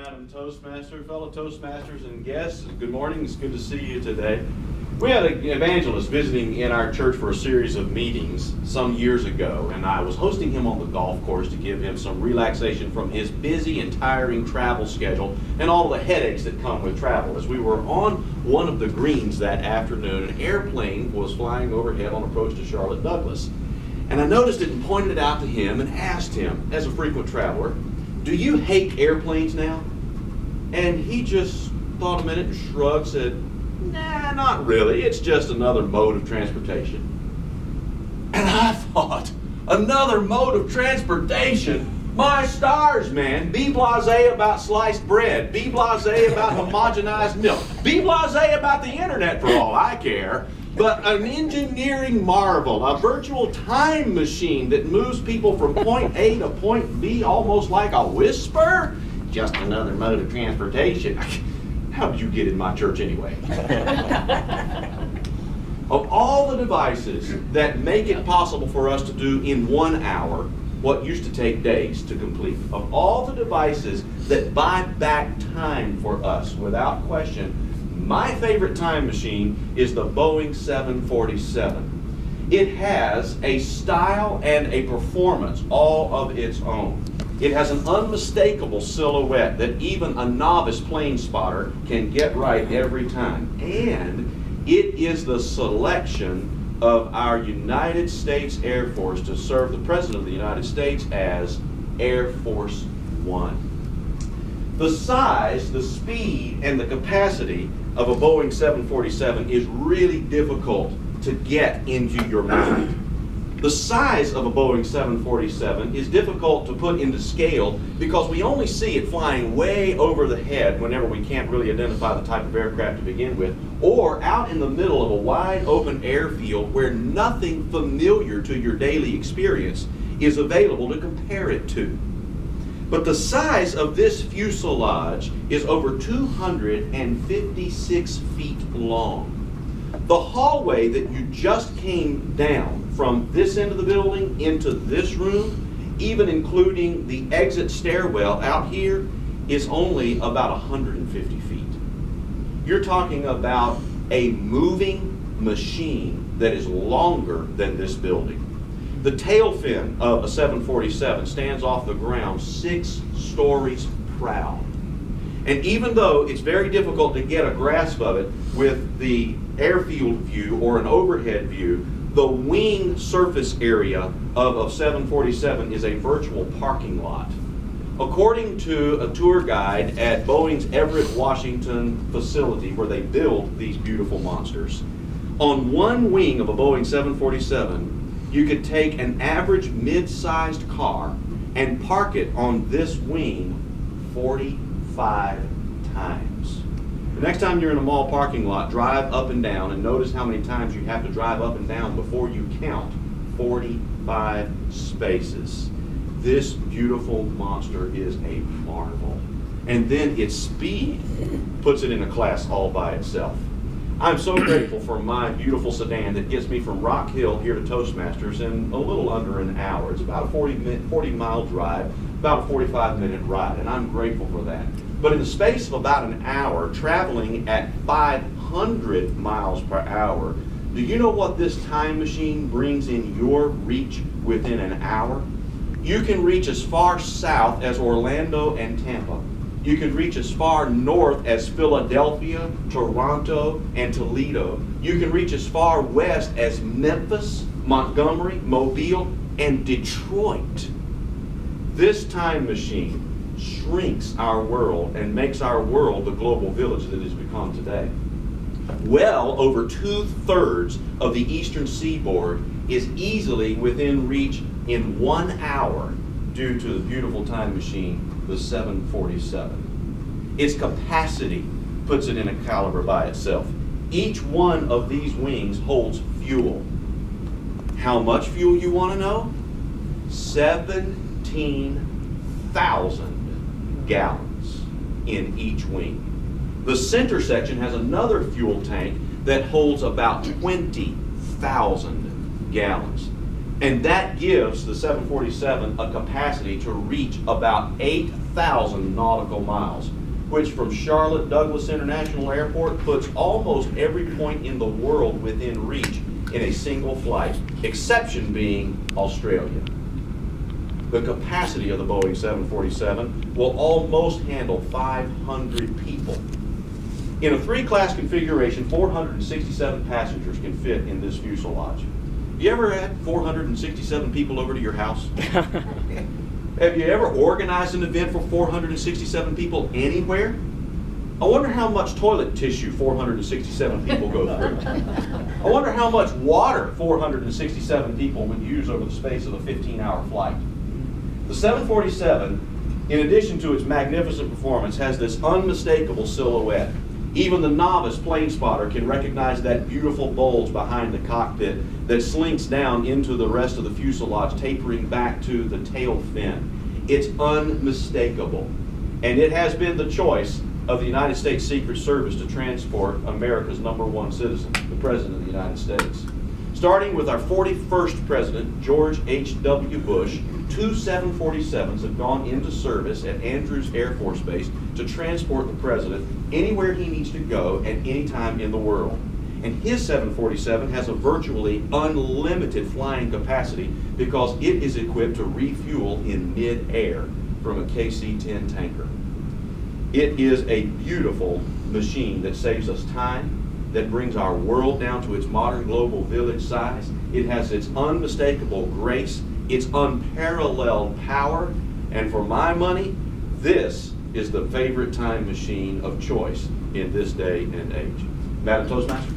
Madam Toastmaster, fellow Toastmasters and guests, good morning. It's good to see you today. We had an evangelist visiting in our church for a series of meetings some years ago, and I was hosting him on the golf course to give him some relaxation from his busy and tiring travel schedule and all the headaches that come with travel. As we were on one of the greens that afternoon, an airplane was flying overhead on approach to Charlotte Douglas. And I noticed it and pointed it out to him and asked him, as a frequent traveler, do you hate airplanes now? And he just thought a minute and shrugged, said, nah, not really. It's just another mode of transportation. And I thought, another mode of transportation? My stars, man. Be blasé about sliced bread. Be blasé about homogenized milk. Be blasé about the internet for all I care. But an engineering marvel, a virtual time machine that moves people from point A to point B almost like a whisper? Just another mode of transportation. How did you get in my church anyway? Of all the devices that make it possible for us to do in 1 hour what used to take days to complete, of all the devices that buy back time for us without question, my favorite time machine is the Boeing 747. It has a style and a performance all of its own. It has an unmistakable silhouette that even a novice plane spotter can get right every time. And it is the selection of our United States Air Force to serve the President of the United States as Air Force One. The size, the speed, and the capacity of a Boeing 747 is really difficult to get into your mind. The size of a Boeing 747 is difficult to put into scale because we only see it flying way over the head whenever we can't really identify the type of aircraft to begin with, or out in the middle of a wide open airfield where nothing familiar to your daily experience is available to compare it to. But the size of this fuselage is over 256 feet long. The hallway that you just came down from this end of the building into this room, even including the exit stairwell out here, is only about 150 feet. You're talking about a moving machine that is longer than this building. The tail fin of a 747 stands off the ground 6 stories proud. And even though it's very difficult to get a grasp of it with the airfield view or an overhead view, the wing surface area of a 747 is a virtual parking lot. According to a tour guide at Boeing's Everett, Washington facility where they build these beautiful monsters, on one wing of a Boeing 747, you could take an average mid-sized car and park it on this wing 45 times. The next time you're in a mall parking lot, drive up and down and notice how many times you have to drive up and down before you count 45 spaces. This beautiful monster is a marvel. And then its speed puts it in a class all by itself. I'm so grateful for my beautiful sedan that gets me from Rock Hill here to Toastmasters in a little under an hour. It's about a 40-mile drive, about a 45-minute ride, and I'm grateful for that. But in the space of about an hour, traveling at 500 miles per hour, do you know what this time machine brings in your reach within an hour? You can reach as far south as Orlando and Tampa. You can reach as far north as Philadelphia, Toronto, and Toledo. You can reach as far west as Memphis, Montgomery, Mobile, and Detroit. This time machine shrinks our world and makes our world the global village that it has become today. Well over 2/3 of the eastern seaboard is easily within reach in 1 hour due to the beautiful time machine, the 747. Its capacity puts it in a caliber by itself. Each one of these wings holds fuel. How much fuel you want to know? 17,000 gallons in each wing. The center section has another fuel tank that holds about 20,000 gallons. And that gives the 747 a capacity to reach about 8,000 nautical miles, which from Charlotte Douglas International Airport puts almost every point in the world within reach in a single flight, exception being Australia. The capacity of the Boeing 747 will almost handle 500 people. In a 3-class configuration, 467 passengers can fit in this fuselage. You ever had 467 people over to your house? Have you ever organized an event for 467 people anywhere? I wonder how much toilet tissue 467 people go through. I wonder how much water 467 people would use over the space of a 15-hour flight. The 747, in addition to its magnificent performance, has this unmistakable silhouette. Even the novice plane spotter can recognize that beautiful bulge behind the cockpit that slinks down into the rest of the fuselage, tapering back to the tail fin. It's unmistakable. And it has been the choice of the United States Secret Service to transport America's #1 citizen, the President of the United States. Starting with our 41st President, George H.W. Bush, 2 747s have gone into service at Andrews Air Force Base to transport the President anywhere he needs to go at any time in the world. And his 747 has a virtually unlimited flying capacity because it is equipped to refuel in mid-air from a KC-10 tanker. It is a beautiful machine that saves us time, that brings our world down to its modern global village size. It has its unmistakable grace, its unparalleled power, and for my money, this is the favorite time machine of choice in this day and age. Madam Toastmaster?